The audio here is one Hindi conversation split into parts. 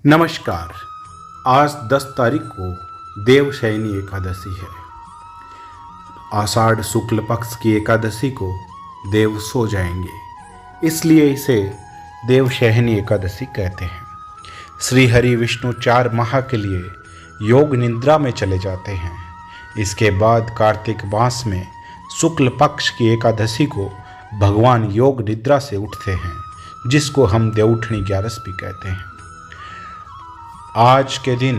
नमस्कार। आज 10 तारीख को देवशयनी एकादशी है। आषाढ़ शुक्ल पक्ष की एकादशी को देव सो जाएंगे, इसलिए इसे देवशयनी एकादशी कहते हैं। श्री हरि विष्णु 4 माह के लिए योग निद्रा में चले जाते हैं। इसके बाद कार्तिक मास में शुक्ल पक्ष की एकादशी को भगवान योग निद्रा से उठते हैं, जिसको हम देवउठनी 11 भी कहते हैं। आज के दिन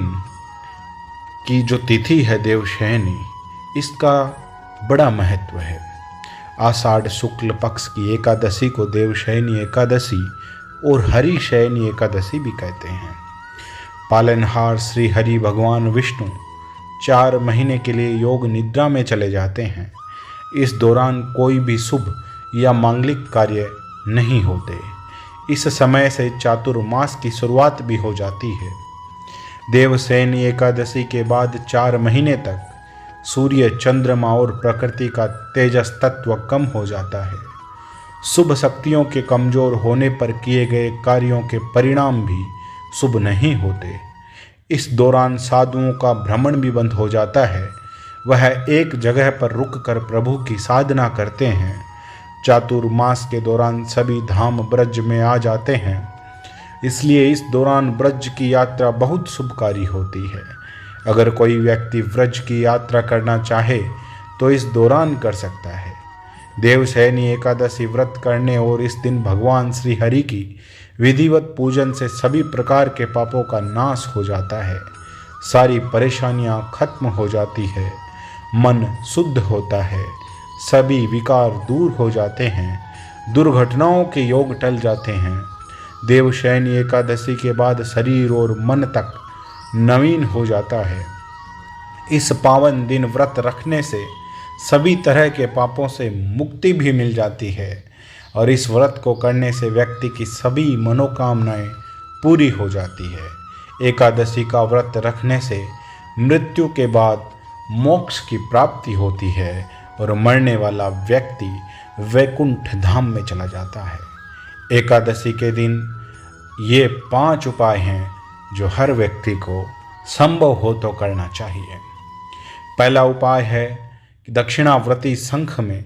की जो तिथि है देवशयनी, इसका बड़ा महत्व है। आषाढ़ शुक्ल पक्ष की एकादशी को देवशयनी एकादशी और हरिशयनी एकादशी भी कहते हैं। पालनहार श्री हरि भगवान विष्णु 4 महीने के लिए योग निद्रा में चले जाते हैं। इस दौरान कोई भी शुभ या मांगलिक कार्य नहीं होते। इस समय से चातुर्मास की शुरुआत भी हो जाती है। देवशयनी एकादशी के बाद 4 महीने तक सूर्य, चंद्रमा और प्रकृति का तेजस तत्व कम हो जाता है। शुभ शक्तियों के कमजोर होने पर किए गए कार्यों के परिणाम भी शुभ नहीं होते। इस दौरान साधुओं का भ्रमण भी बंद हो जाता है। वह एक जगह पर रुककर प्रभु की साधना करते हैं। चातुर्मास के दौरान सभी धाम ब्रज में आ जाते हैं, इसलिए इस दौरान ब्रज की यात्रा बहुत शुभकारी होती है। अगर कोई व्यक्ति ब्रज की यात्रा करना चाहे तो इस दौरान कर सकता है। देवशयनी एकादशी व्रत करने और इस दिन भगवान श्री हरि की विधिवत पूजन से सभी प्रकार के पापों का नाश हो जाता है। सारी परेशानियां खत्म हो जाती है, मन शुद्ध होता है, सभी विकार दूर हो जाते हैं, दुर्घटनाओं के योग टल जाते हैं। देवशयनी एकादशी के बाद शरीर और मन तक नवीन हो जाता है। इस पावन दिन व्रत रखने से सभी तरह के पापों से मुक्ति भी मिल जाती है और इस व्रत को करने से व्यक्ति की सभी मनोकामनाएं पूरी हो जाती है। एकादशी का व्रत रखने से मृत्यु के बाद मोक्ष की प्राप्ति होती है और मरने वाला व्यक्ति वैकुंठ धाम में चला जाता है। एकादशी के दिन ये 5 उपाय हैं जो हर व्यक्ति को संभव हो तो करना चाहिए। पहला उपाय है कि दक्षिणावर्ती शंख में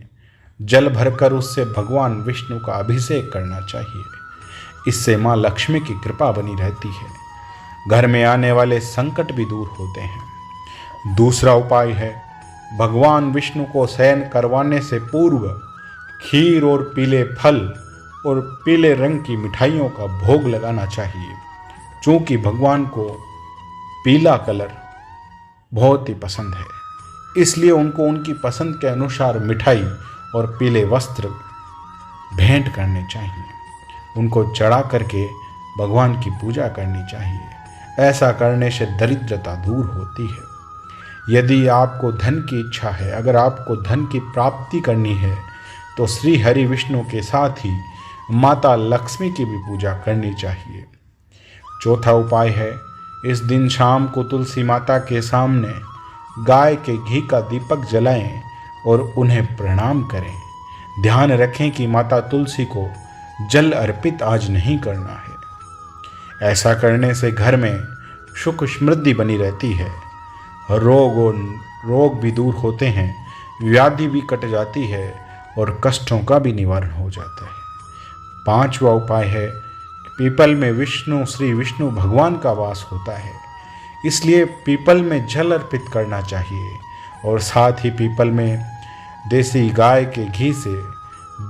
जल भरकर उससे भगवान विष्णु का अभिषेक करना चाहिए। इससे माँ लक्ष्मी की कृपा बनी रहती है। घर में आने वाले संकट भी दूर होते हैं। दूसरा उपाय है भगवान विष्णु को शयन करवाने से पूर्व खीर और पीले फल और पीले रंग की मिठाइयों का भोग लगाना चाहिए। चूँकि भगवान को पीला कलर बहुत ही पसंद है, इसलिए उनको उनकी पसंद के अनुसार मिठाई और पीले वस्त्र भेंट करने चाहिए। उनको चढ़ा करके भगवान की पूजा करनी चाहिए। ऐसा करने से दरिद्रता दूर होती है। यदि आपको धन की इच्छा है, अगर आपको धन की प्राप्ति करनी है, तो श्री हरि विष्णु के साथ ही माता लक्ष्मी की भी पूजा करनी चाहिए। चौथा उपाय है इस दिन शाम को तुलसी माता के सामने गाय के घी का दीपक जलाएं और उन्हें प्रणाम करें। ध्यान रखें कि माता तुलसी को जल अर्पित आज नहीं करना है। ऐसा करने से घर में सुख समृद्धि बनी रहती है। रोग भी दूर होते हैं, व्याधि भी कट जाती है और कष्टों का भी निवारण हो जाता है। 5वां उपाय है पीपल में श्री विष्णु भगवान का वास होता है, इसलिए पीपल में जल अर्पित करना चाहिए और साथ ही पीपल में देसी गाय के घी से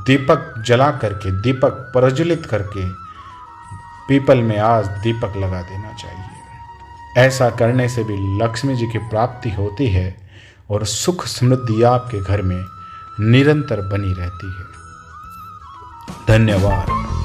दीपक जला करके, दीपक प्रज्वलित करके पीपल में आज दीपक लगा देना चाहिए। ऐसा करने से भी लक्ष्मी जी की प्राप्ति होती है और सुख समृद्धि आपके घर में निरंतर बनी रहती है। धन्यवाद।